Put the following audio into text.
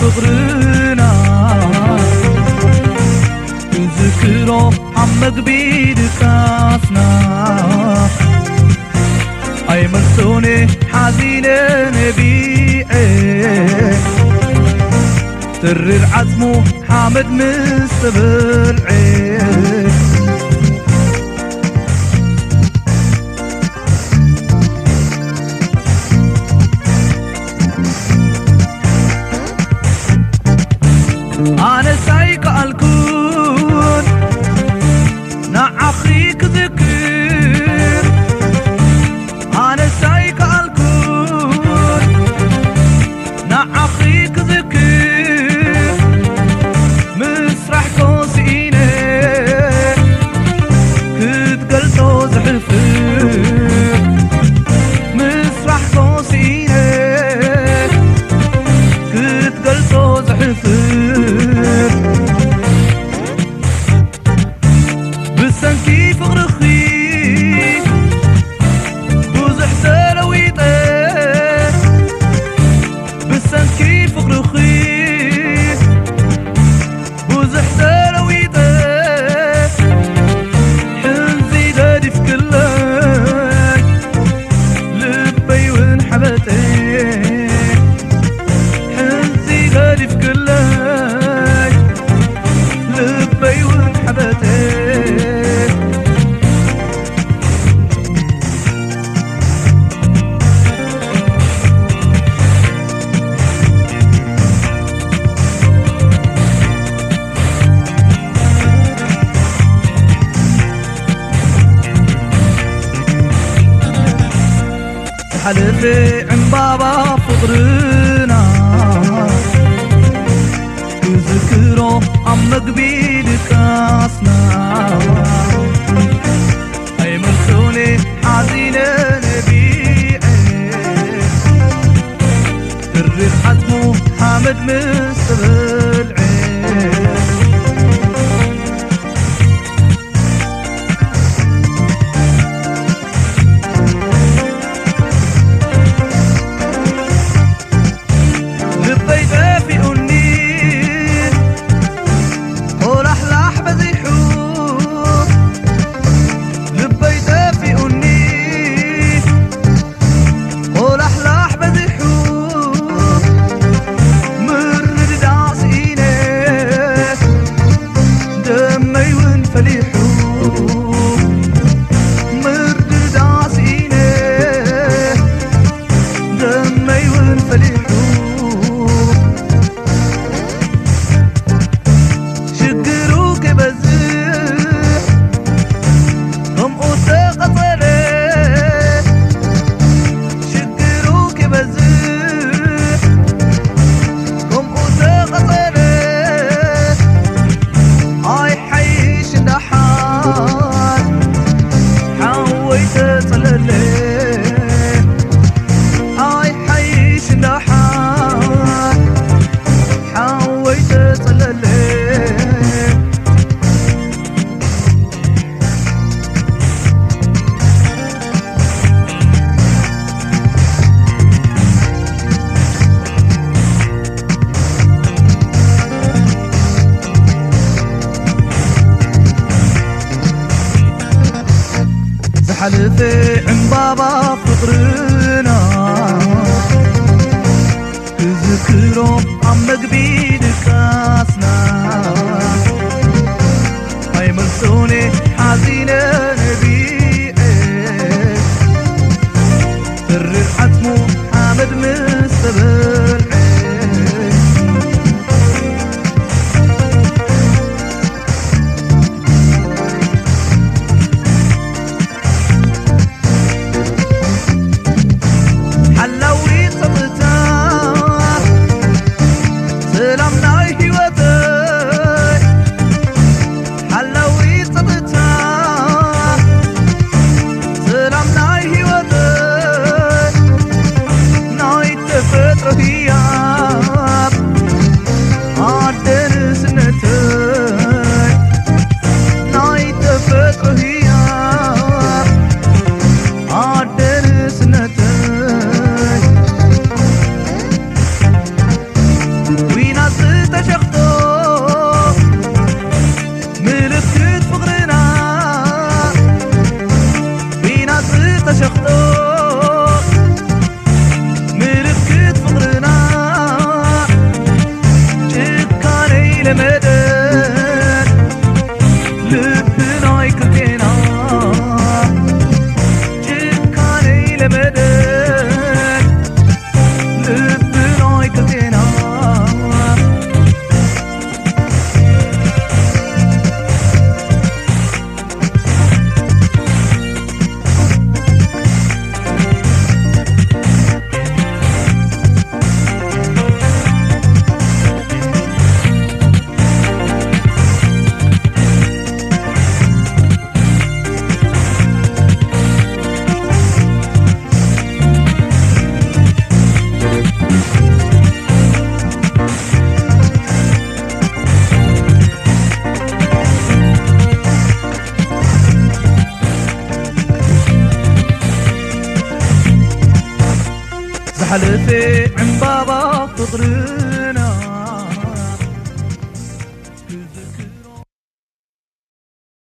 ፍቕርና ዝክሮ ዓመግቢ ድቃስና ኣይመልሶኔ ሓዚነ ነቢዐ ትርር ዓጽሙ ሓመድ ምስ ተበልዐ ኣነ ሳይከኣልኩን ንዓኺ ክዝክር ኣነ ሳይከኣልኩን ንዓኺ ክዝክር ምስራሕ ኮሲኢነ ክትገልጾ ዝሕፍር ምስራሕ ኮሲኢነ ክትገልጾ ዝሕፍር ብሰንኪ ፍቕርኺ ብዙሕ ተለዊጠ ብሰንኪ ፍቕርኺ ብዙሕ ተለዊጠ ሕንዚ ገዲፍክለይ ልበይ ውን ሓበጠ ሕንዚ ገዲፍክለይ ልበይ ውን ሓበጠ زحلفه embaba فقرنا تذكره عمقبي دكاسنا أي مرسولي حزينة نبيعي ترر حتمو حامد مستبلعي زحلفه embaba فقرنا تذكره عمقبي دكاسنا أي مرسوني حزينة نبيعي ترر حتمو حامد مستبلعي سلام ناي هيوته زحلفي عمبابا فقرنا